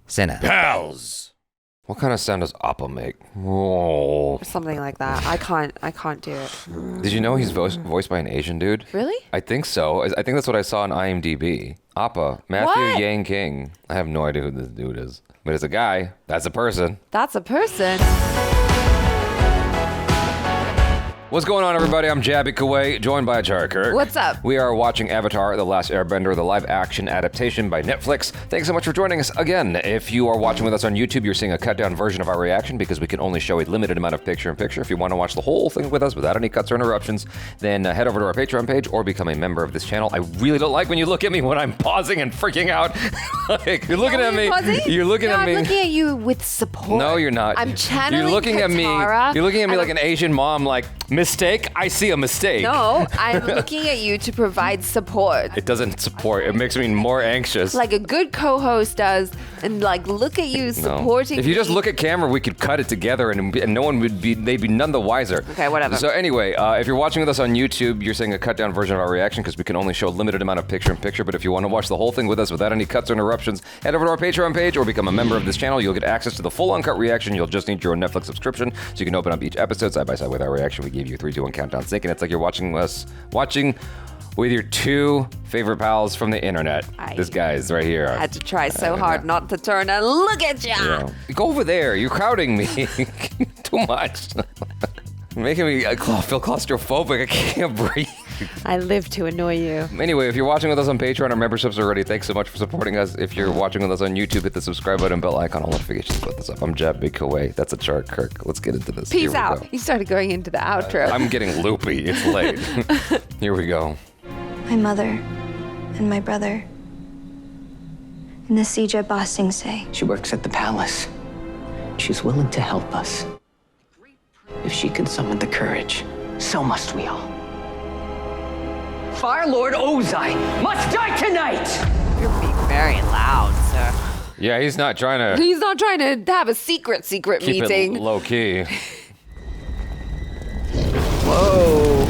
Senna. Pals. What kind of sound does Appa make? Oh. Something like that. I can't do it. Did you know he's voiced by an Asian dude? Really? I think so. I think that's what I saw on IMDb. Appa, Matthew What? Yang King. I have no idea who this dude is. But it's a guy. That's a person. That's a person. What's going on, everybody? I'm Jabby Kuwait, joined by Char Kirk. What's up? We are watching Avatar: The Last Airbender, the live-action adaptation by Netflix. Thanks so much for joining us again. If you are watching with us on YouTube, you're seeing a cut-down version of our reaction because we can only show a limited amount of picture-in-picture. If you want to watch the whole thing with us without any cuts or interruptions, then head over to our Patreon page or become a member of this channel. I really don't like when you look at me when I'm pausing and freaking out. Like, you're looking at me. You're looking at me. I'm looking at you with support. No, you're not. I'm channeling You're looking Katara. at me. You're looking at me like an Asian mom. Like, mistake. I see a mistake. No, I'm looking at you to provide support. It doesn't support. It makes me more anxious. Like a good co-host does, and like look at you supporting. If you just me. look at camera, we could cut it together, and no one would be. They'd be none the wiser. Okay, whatever. So anyway, if you're watching with us on YouTube, you're seeing a cut down version of our reaction because we can only show a limited amount of picture-in-picture. But if you want to watch the whole thing with us without any cuts or interruptions, head over to our Patreon page or become a member of this channel. You'll get access to the full uncut reaction. You'll just need your own Netflix subscription, so you can open up each episode side by side with our reaction. We gave you a 3, 2, 1 countdown sync, and it's like you're watching us with your two favorite pals from the internet. This guy's right here. I had to try so hard not to turn and look at you. Yeah. Go over there. You're crowding me too much. Making me feel claustrophobic. I can't breathe. I live to annoy you. Anyway, if you're watching with us on Patreon, our memberships already, thanks so much for supporting us. If you're watching with us on YouTube, hit the subscribe button, bell icon, all notifications. Put this up. I'm Jab Big Kuwait. That's a Char Kirk. Let's get into this. Peace out. You started going into the outro. I'm getting loopy. It's late. Here we go. My mother and my brother and the siege at Ba Sing Se. She works at the palace. She's willing to help us. If she can summon the courage, so must we all. Fire Lord Ozai must die tonight! You're being very loud, sir. Yeah, he's not trying to He's not trying to have a secret keep meeting. it low key. Whoa.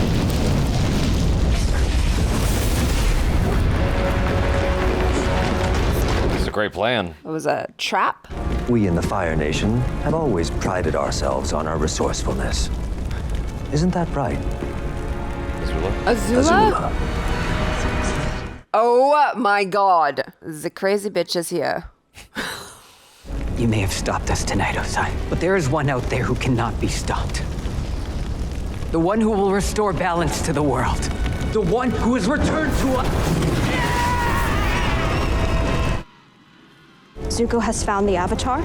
It's a great plan. It was a trap. We in the Fire Nation have always prided ourselves on our resourcefulness. Isn't that right? Azula? Oh my god. The crazy bitch is here. You may have stopped us tonight, Ozai, but there is one out there who cannot be stopped. The one who will restore balance to the world. The one who has returned to us. Zuko has found the Avatar.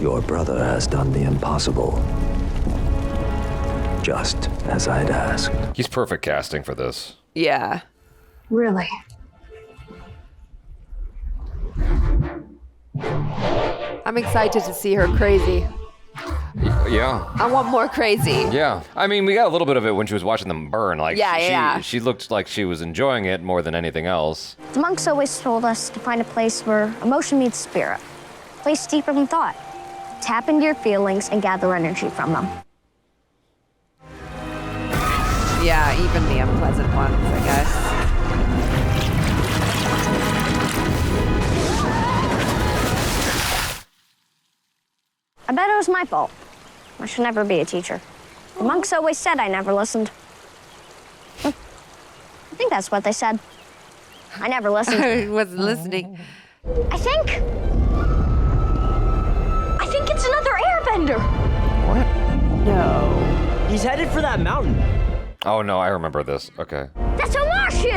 Your brother has done the impossible. Just as I'd asked. He's perfect casting for this. Yeah. Really? I'm excited to see her crazy. Yeah. I want more crazy. Yeah. I mean, we got a little bit of it when she was watching them burn. Like, Yeah. she looked like she was enjoying it more than anything else. The monks always told us to find a place where emotion meets spirit. A place deeper than thought. Tap into your feelings and gather energy from them. Yeah, even the unpleasant ones, I guess. I bet it was my fault. I should never be a teacher. The monks always said I never listened. I think that's what they said. I never listened. I wasn't listening. I think it's another airbender. What? No. He's headed for that mountain. Oh, no, I remember this. Okay. That's Omashu!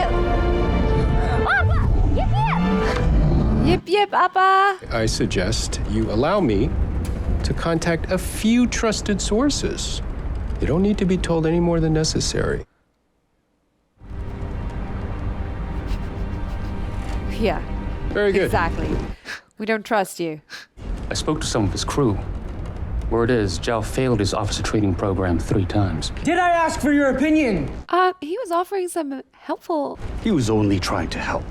Papa! Yip yip! Yip yip, Appa. I suggest you allow me to contact a few trusted sources. You don't need to be told any more than necessary. Yeah. Very good. Exactly. We don't trust you. I spoke to some of his crew. Word is, Zhao failed his officer training program 3 times. Did I ask for your opinion? He was offering some helpful. He was only trying to help.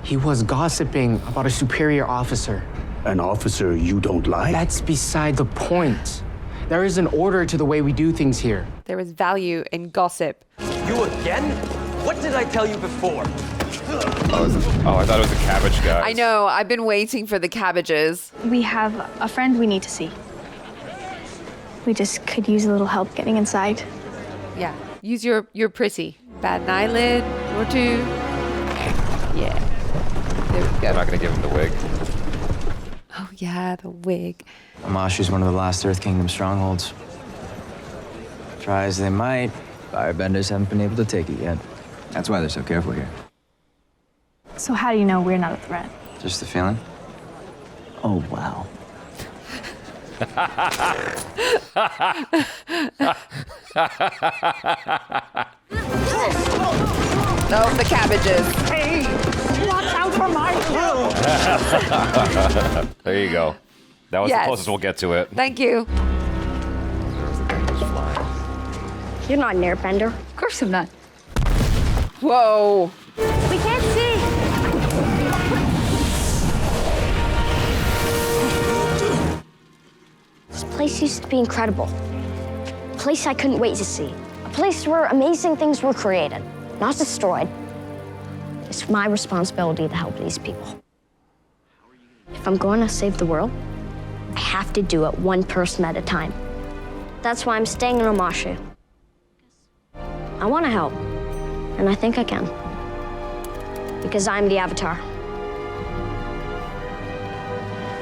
He was gossiping about a superior officer. An officer you don't like? That's beside the point. There is an order to the way we do things here. There was value in gossip. You again? What did I tell you before? Oh, I thought it was the cabbage guy. I know. I've been waiting for the cabbages. We have a friend we need to see. We just could use a little help getting inside. Yeah. Use your pretty. Bat an eyelid or two. Yeah. There we go. I'm not going to give him the wig. Oh, yeah, the wig. Omashu's one of the last Earth Kingdom strongholds. Try as they might, firebenders haven't been able to take it yet. That's why they're so careful here. So how do you know we're not a threat? Just the feeling. Oh, wow. Oh, the cabbages. Hey, watch out for my There you go. That was Yes. the closest we'll get to it. Thank you. You're not an airbender. Of course I'm not. Whoa. We can't see. This place used to be incredible. A place I couldn't wait to see. A place where amazing things were created, not destroyed. It's my responsibility to help these people. If I'm going to save the world, I have to do it one person at a time. That's why I'm staying in Omashu. I want to help, and I think I can. Because I'm the Avatar.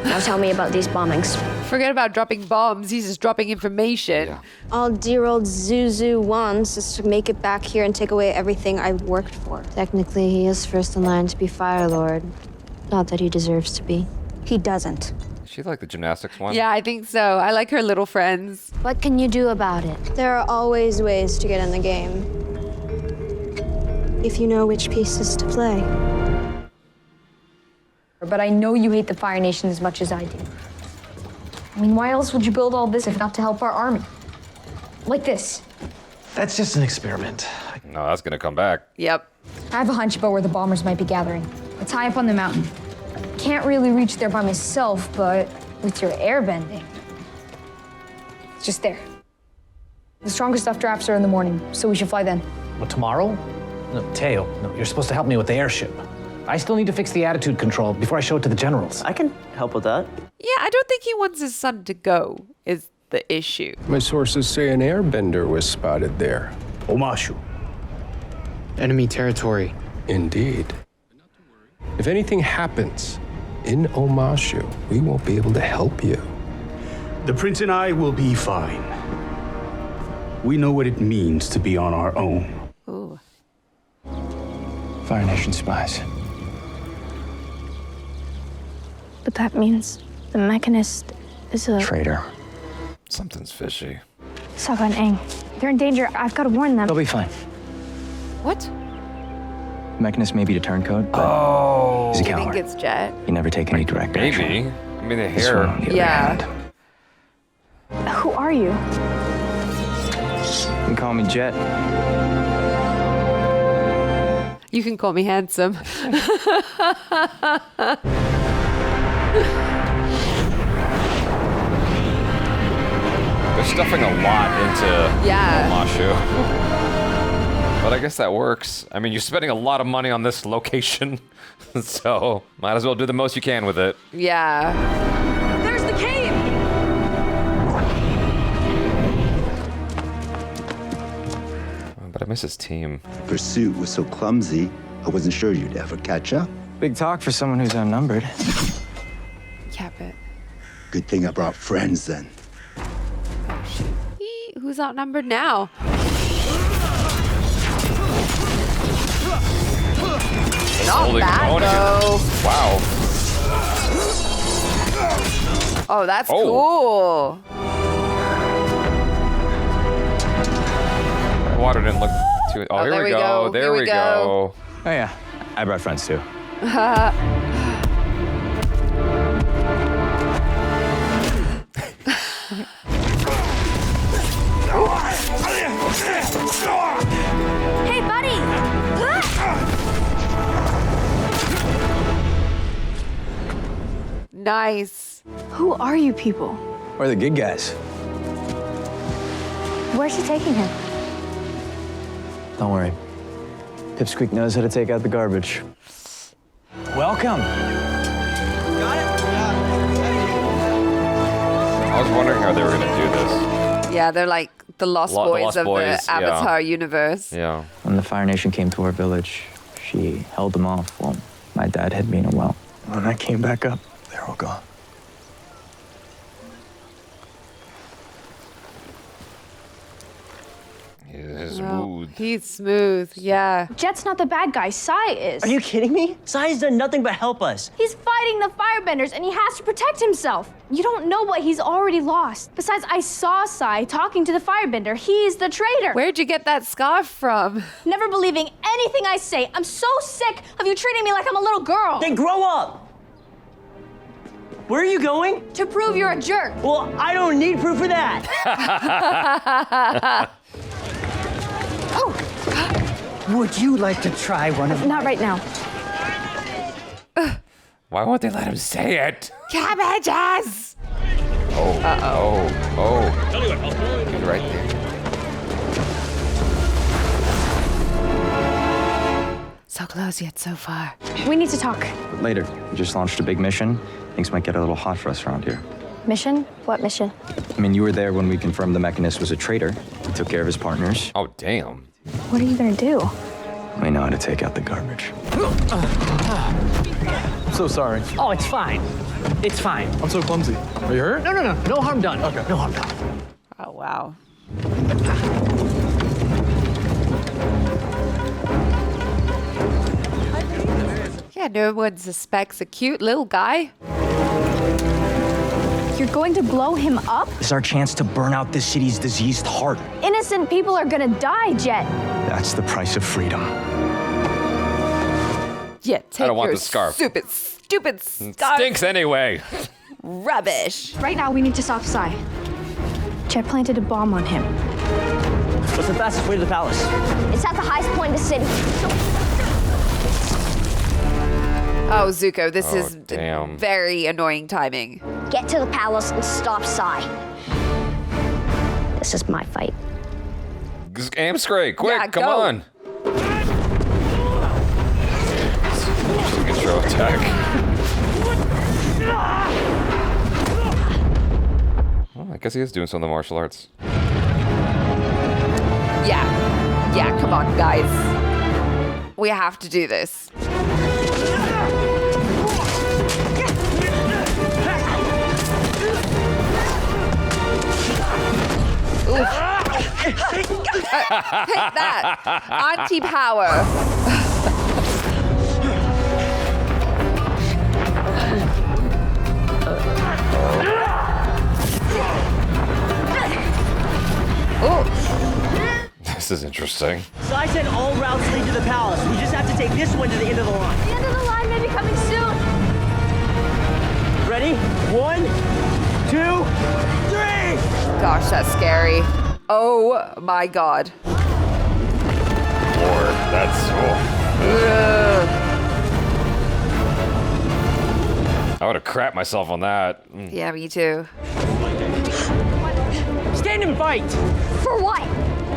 Now tell me about these bombings. Forget about dropping bombs. He's just dropping information. Yeah. All dear old Zuzu wants is to make it back here and take away everything I've worked for. Technically, he is first in line to be Fire Lord. Not that he deserves to be. He doesn't. Is she like the gymnastics one? Yeah, I think so. I like her little friends. What can you do about it? There are always ways to get in the game. If you know which pieces to play. But I know you hate the Fire Nation as much as I do. I mean, why else would you build all this if not to help our army? Like this. That's just an experiment. No, that's going to come back. Yep. I have a hunch about where the bombers might be gathering. It's high up on the mountain. Can't really reach there by myself, but with your airbending, it's just there. The strongest stuff drafts are in the morning, so we should fly then. Well, tomorrow? No, Teo, no, you're supposed to help me with the airship. I still need to fix the attitude control before I show it to the generals. I can help with that. Yeah, I don't think he wants his son to go, is the issue. My sources say an airbender was spotted there. Omashu. Enemy territory. Indeed. If anything happens in Omashu, we won't be able to help you. The prince and I will be fine. We know what it means to be on our own. Ooh. Fire Nation spies. But that means the Mechanist is a... Traitor. Something's fishy. Sokka and Aang. They're in danger. I've got to warn them. They'll be fine. What? Mechanist may be a turncoat, but he's a I coward. think it's Jet. He never take any direct action. Maybe. I mean, the This hair. one, on the other Yeah. hand, Who are you? you can call me Jet. You can call me handsome. They're stuffing a lot into Omashu. But I guess that works. I mean, you're spending a lot of money on this location, so might as well do the most you can with it. Yeah. There's the cave! But I miss his team. Pursuit was so clumsy, I wasn't sure you'd ever catch up. Big talk for someone who's outnumbered. Yeah, but... Good thing I brought friends then. Who's outnumbered now? Not Holy bad, moly. though. Wow. Oh, that's cool. Water didn't look too... Oh, here there we we go. go. There Here we we go. go. Oh yeah, I brought friends too. Hey, buddy! Nice. Who are you people? We're the good guys. Where's he taking him? Don't worry. Pipsqueak knows how to take out the garbage. Welcome. I was wondering how they were gonna do this. Yeah, they're like the Lost Boys of Boys, the Avatar universe. Yeah. When the Fire Nation came to our village, she held them off while my dad hid me in a well. When I came back up, they were all gone. He's smooth. He's smooth, yeah. Jet's not the bad guy, Sai is. Are you kidding me? Sai's done nothing but help us. He's fighting the firebenders and he has to protect himself. You don't know what he's already lost. Besides, I saw Sai talking to the firebender. He's the traitor. Where'd you get that scarf from? Never believing anything I say. I'm so sick of you treating me like I'm a little girl. Then grow up. Where are you going? To prove you're a jerk. Well, I don't need proof of that. Would you like to try one of Not right now. Why won't they let him say it? Cabbages! Oh. He's right there. So close yet so far. We need to talk. But later, we just launched a big mission. Things might get a little hot for us around here. Mission? What mission? I mean, you were there when we confirmed the Mechanist was a traitor. We took care of his partners. Oh, damn. What are you gonna do? We know how to take out the garbage. I'm so sorry. Oh, it's fine. It's fine. I'm so clumsy. Are you hurt? No. No harm done. Okay. No harm done. Oh, wow. Yeah, no one suspects a cute little guy. You're going to blow him up? This is our chance to burn out this city's diseased heart. Innocent people are gonna die, Jet. That's the price of freedom. Yeah, take I don't want your the scarf. stupid It scarf. stinks anyway. Rubbish. Right now, we need to stop Sai. Jet planted a bomb on him. What's the fastest way to the palace? It's at the highest point in the city. Oh, Zuko, this Oh, is damn. very annoying timing. Get to the palace and stop Sai. This is my fight. Aim straight, quick, Yeah, come go. on. Control attack. Well, I guess he is doing some of the martial arts. Yeah, come on, guys. We have to do this. Take that! Anti-power. This is interesting. So I said all routes lead to the palace. We just have to take this one to the end of the line. The end of the line may be coming soon. Ready? 1, 2, 3! Gosh, that's scary. Oh my god. Lord, that's I would have crapped myself on that. Yeah, me too. Stand and fight! For what?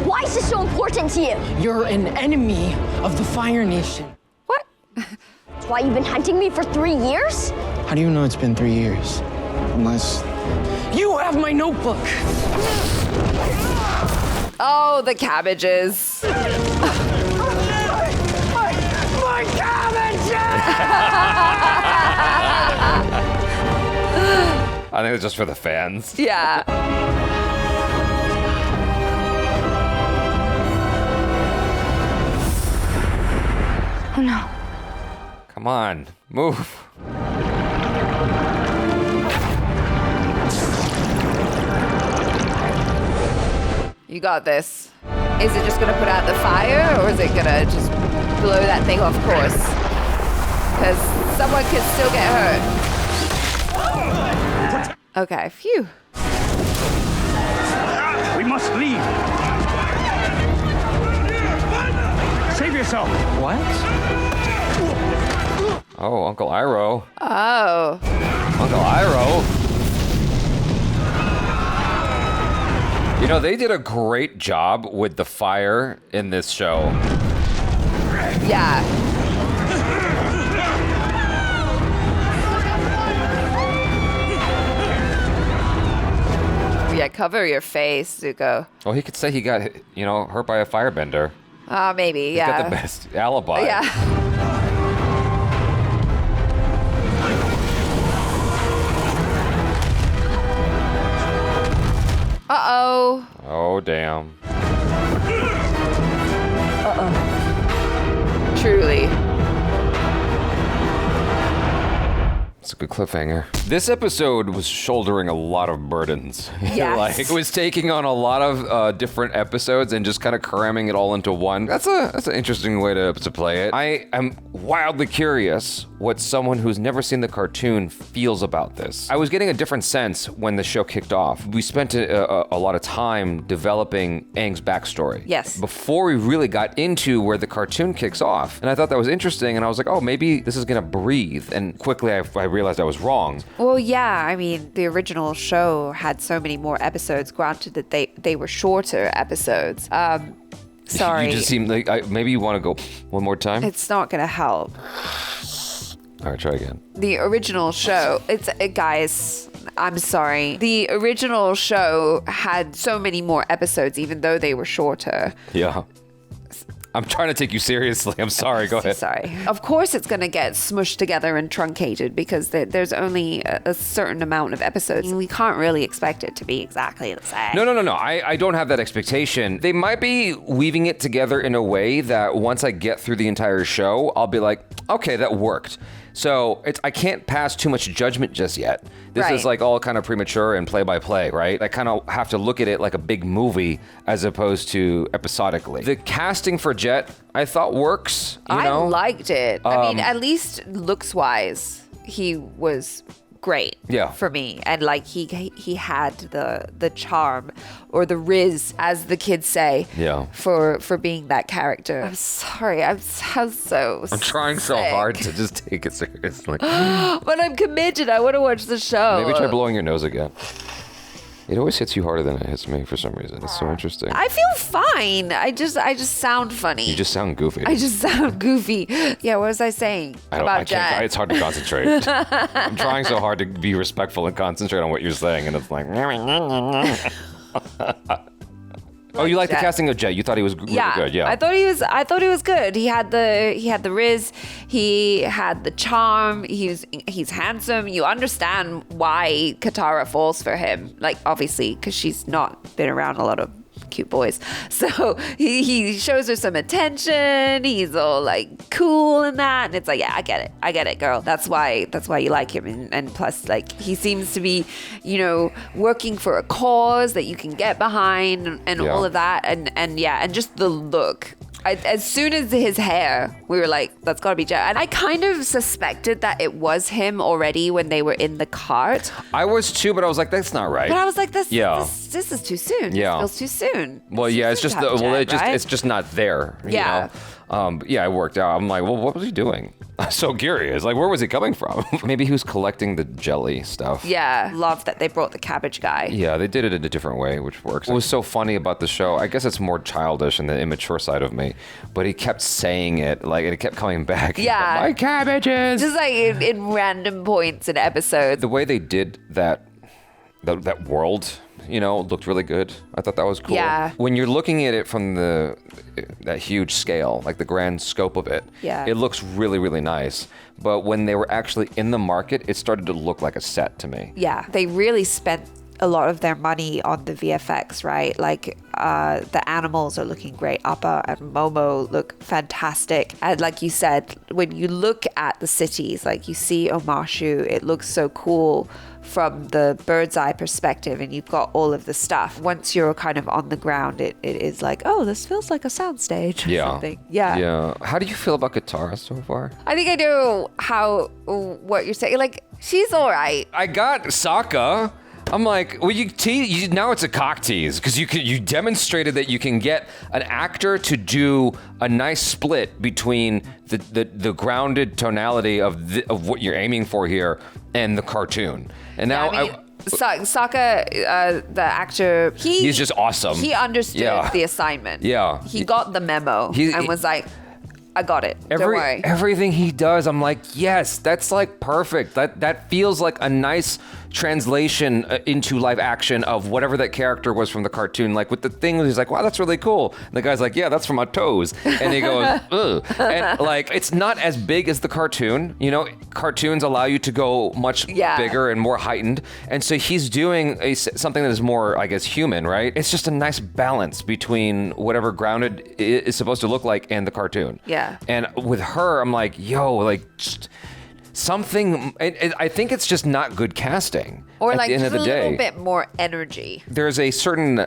Why is this so important to you? You're an enemy of the Fire Nation. What? That's why you've been hunting me for 3 years? How do you know it's been 3 years? Unless... You have my notebook! Oh, the cabbages. My cabbages! I think it's just for the fans. Yeah. Oh no. Come on, move. You got this. Is it just gonna put out the fire, or is it gonna just blow that thing off course? Because someone could still get hurt. Okay, phew. We must leave. Save yourself. What? Oh, Uncle Iroh. Oh. Uncle Iroh. You know, they did a great job with the fire in this show. Yeah. Yeah, cover your face, Zuko. Well, he could say he got, hurt by a firebender. Maybe, He's yeah. got the best alibi. Yeah. Uh-oh. Oh, damn. Truly. It's a good cliffhanger. This episode was shouldering a lot of burdens. Yes. It was taking on a lot of different episodes and just kind of cramming it all into one. That's an interesting way to play it. I am wildly curious what someone who's never seen the cartoon feels about this. I was getting a different sense when the show kicked off. We spent a lot of time developing Aang's backstory. Yes. Before we really got into where the cartoon kicks off. And I thought that was interesting, and I was like, oh, maybe this is gonna breathe. And quickly I realized I was wrong. Well, yeah, I mean, the original show had so many more episodes, granted that they were shorter episodes. Sorry. You just seem like, maybe you want to go one more time? It's not gonna help. All right, try again. The original show, guys, I'm sorry. The original show had so many more episodes, even though they were shorter. Yeah. I'm trying to take you seriously. I'm sorry. Go ahead. Sorry. Of course it's going to get smushed together and truncated because there's only a certain amount of episodes. We can't really expect it to be exactly the same. No. I don't have that expectation. They might be weaving it together in a way that once I get through the entire show, I'll be like, okay, that worked. So I can't pass too much judgment just yet. This is like all kind of premature and play-by-play, right? I kind of have to look at it like a big movie as opposed to episodically. The casting for Jet, I thought works. I liked it. I mean, at least looks-wise, he was great for me, and like he had the charm or the riz, as the kids say, for being that character. I'm sorry, I'm trying so hard to just take it seriously. But I'm committed. I want to watch the show. Maybe try blowing your nose again. It always hits you harder than it hits me for some reason. It's so interesting. I feel fine. I just sound funny. You just sound goofy. I just sound goofy. Yeah, what was I saying about Jet? It's hard to concentrate. I'm trying so hard to be respectful and concentrate on what you're saying, and it's like. Oh, you like the casting of Jet? You thought he was really good, yeah. I thought he was good. He had the riz, he had the charm, he's handsome. You understand why Katara falls for him. Like, obviously, because she's not been around a lot of cute boys. So he shows her some attention. He's all like cool and that. And it's like, yeah, I get it, girl. That's why you like him. And plus, like, he seems to be, working for a cause that you can get behind and all of that. And just the look. As soon as his hair, we were like, that's gotta be Jet. And I kind of suspected that it was him already when they were in the cart. I was too, but I was like, that's not right. But I was like, this is too soon. Yeah. This feels too soon. Well, yeah, it's just it's just not there. Yeah. It worked out. I'm like, well, what was he doing? I'm so curious. Like, where was he coming from? Maybe he was collecting the jelly stuff. Yeah, love that they brought the cabbage guy. Yeah, they did it in a different way, which works. What was so funny about the show, I guess it's more childish and the immature side of me, but he kept saying it, like, and it kept coming back. Yeah. My cabbages! Just like in random points in episodes. The way they did that world, looked really good. I thought that was cool. Yeah. When you're looking at it from that huge scale, like the grand scope of it, it looks really, really nice. But when they were actually in the market, it started to look like a set to me. Yeah, they really spent a lot of their money on the VFX, right? Like the animals are looking great. Appa and Momo look fantastic. And like you said, when you look at the cities, like you see Omashu, it looks so cool from the bird's eye perspective, and you've got all of the stuff. Once you're kind of on the ground, it is like, oh, this feels like a soundstage or something. Yeah. How do you feel about Katara so far? I think I know what you're saying. Like, she's all right. I got Sokka. I'm like, well, now it's a cock tease because you demonstrated that you can get an actor to do a nice split between the grounded tonality of what you're aiming for here and the cartoon. And now Sokka, the actor, he's just awesome. He understood the assignment. Yeah. He got the memo and was like, I got it. Don't worry. Everything he does, I'm like, yes, that's like perfect. That feels like a nice translation into live action of whatever that character was from the cartoon. Like with the thing, he's like, wow, that's really cool. And the guy's like, yeah, that's from my toes. And he goes, ugh. And like, it's not as big as the cartoon. You know, cartoons allow you to go much bigger and more heightened. And so he's doing something that is more, I guess, human, right? It's just a nice balance between whatever grounded is supposed to look like and the cartoon. Yeah. And with her, I'm like, yo, like, something, I think it's just not good casting. Or at like the end of the just a day. little bit more energy. There's a certain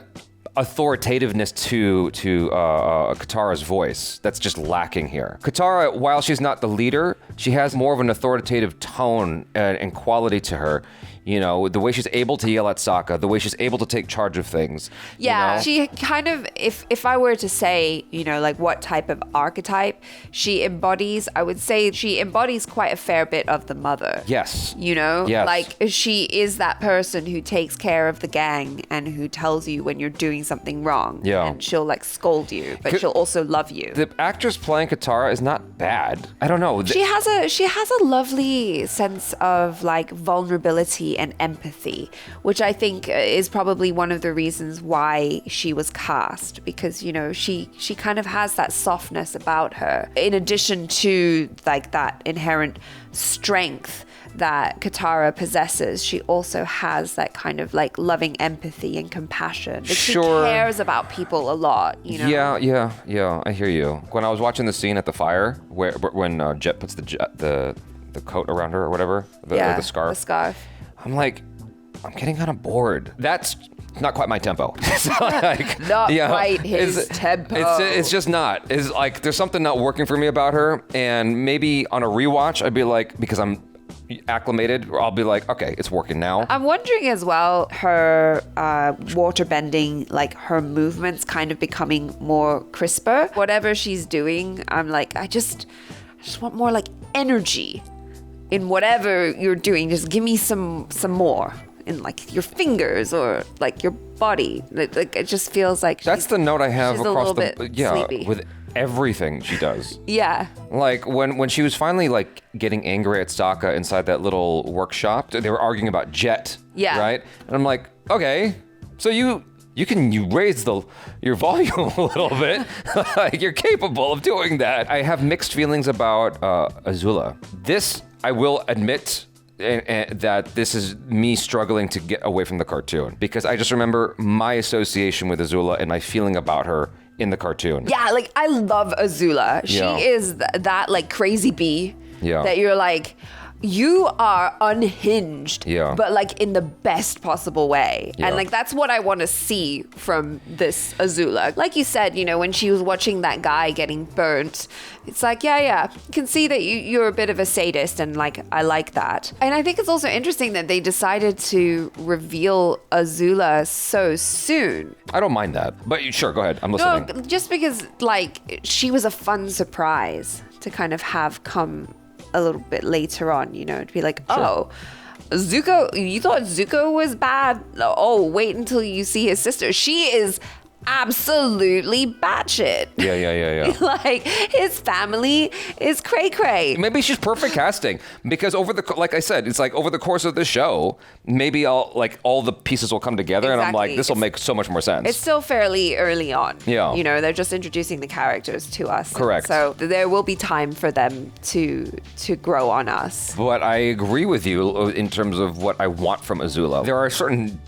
authoritativeness to Katara's voice that's just lacking here. Katara, while she's not the leader, she has more of an authoritative tone and quality to her. You know, the way she's able to yell at Sokka, the way she's able to take charge of things. Yeah, you know? she kind of, if I were to say, you know, like what type of archetype she embodies, I would say she embodies quite a fair bit of the mother. Yes. You know, yes. like she is that person who takes care of the gang and who tells you when you're doing something wrong. Yeah. And she'll like scold you, but she'll also love you. The actress playing Katara is not bad. I don't know. She has a lovely sense of like vulnerability and empathy, which I think is probably one of the reasons why she was cast, because you know she kind of has that softness about her, in addition to like that inherent strength that Katara possesses. She also has that kind of like loving empathy and compassion. Like Sure. She cares about people a lot, you know. Yeah. I hear you. When I was watching the scene at the fire, when Jet puts the coat around her or whatever, the scarf. The scarf. I'm like, I'm getting kind of bored. That's not quite my tempo. So, like, Not quite his tempo. It's just not. It's like there's something not working for me about her, and maybe on a rewatch I'd be like, because I'm acclimated, or I'll be like, okay, it's working now. I'm wondering as well, her water bending, like her movements kind of becoming more crisper. Whatever she's doing, I'm like, I just want more like energy in whatever you're doing. Just give me some more in like your fingers or like your body. Like it just feels like that's the note I have she's across a little bit sleepy. With everything she does. Yeah. Like when she was finally like getting angry at Sokka inside that little workshop, they were arguing about Jet. Yeah. Right? And I'm like, okay, so you raise your volume a little bit. Like you're capable of doing that. I have mixed feelings about Azula. This, I will admit, that this is me struggling to get away from the cartoon, because I just remember my association with Azula and my feeling about her in the cartoon. Yeah, like I love Azula. Yeah. She is that like crazy bee Yeah. that you're like, you are unhinged, Yeah. but like in the best possible way. Yeah. And like that's what I want to see from this Azula. Like you said, you know, when she was watching that guy getting burnt, it's like, yeah, you can see that you're a bit of a sadist, and like I like that. And I think it's also interesting that they decided to reveal Azula so soon. I don't mind that, but sure, go ahead. I'm listening. No, just because like she was a fun surprise to kind of have come a little bit later on, you know, to be like, oh, Zuko, you thought Zuko was bad? Oh, wait until you see his sister. She is absolutely batshit. Yeah. Like his family is cray-cray. Maybe she's perfect casting, because like I said, it's like over the course of the show, maybe all the pieces will come together, and I'm like, Exactly. this will make so much more sense. It's still fairly early on. Yeah. You know, they're just introducing the characters to us. Correct. So there will be time for them to grow on us. But I agree with you in terms of what I want from Azula. There are certain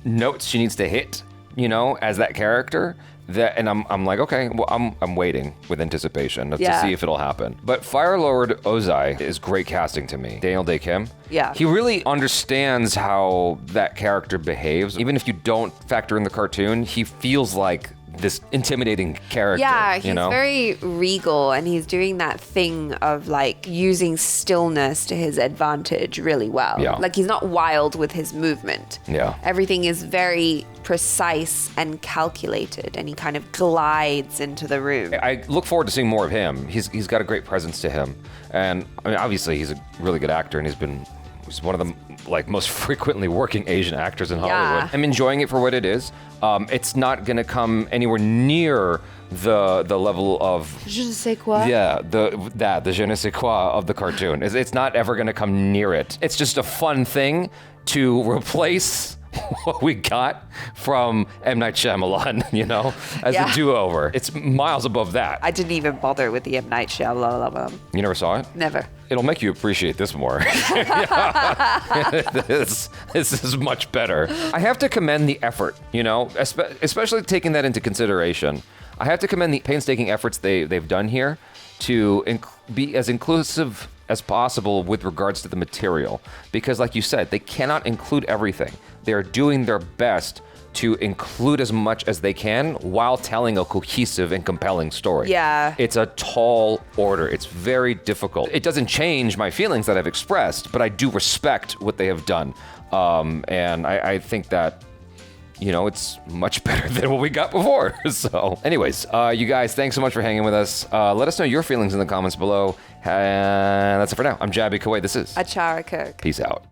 notes she needs to hit, you know, as that character. And I'm like, okay, well, I'm waiting with anticipation to see if it'll happen. But Fire Lord Ozai is great casting to me. Daniel Day Kim. Yeah. He really understands how that character behaves. Even if you don't factor in the cartoon, he feels like this intimidating character. Yeah, he's you know? very regal, and he's doing that thing of like using stillness to his advantage really well. Yeah. Like he's not wild with his movement. Yeah. Everything is very precise and calculated, and he kind of glides into the room. I look forward to seeing more of him. He's got a great presence to him. And I mean, obviously he's a really good actor, and he's one of the like most frequently working Asian actors in Hollywood. Yeah. I'm enjoying it for what it is. It's not gonna come anywhere near the level of Je ne sais quoi. yeah, the je ne sais quoi of the cartoon. It's not ever gonna come near it. It's just a fun thing to replace what we got from M. Night Shyamalan, you know, as Yeah. a do-over. It's miles above that. I didn't even bother with the M. Night Shyamalan. You never saw it? Never. It'll make you appreciate this more. this is much better. I have to commend the effort, you know, especially taking that into consideration. I have to commend the painstaking efforts they've done here to be as inclusive as possible with regards to the material. Because like you said, they cannot include everything. They're doing their best to include as much as they can while telling a cohesive and compelling story. Yeah. It's a tall order. It's very difficult. It doesn't change my feelings that I've expressed, but I do respect what they have done. And I think that, you know, it's much better than what we got before. So anyways, you guys, thanks so much for hanging with us. Let us know your feelings in the comments below. And that's it for now. I'm Jabby Kuwait. This is Achara Kirk. Peace out.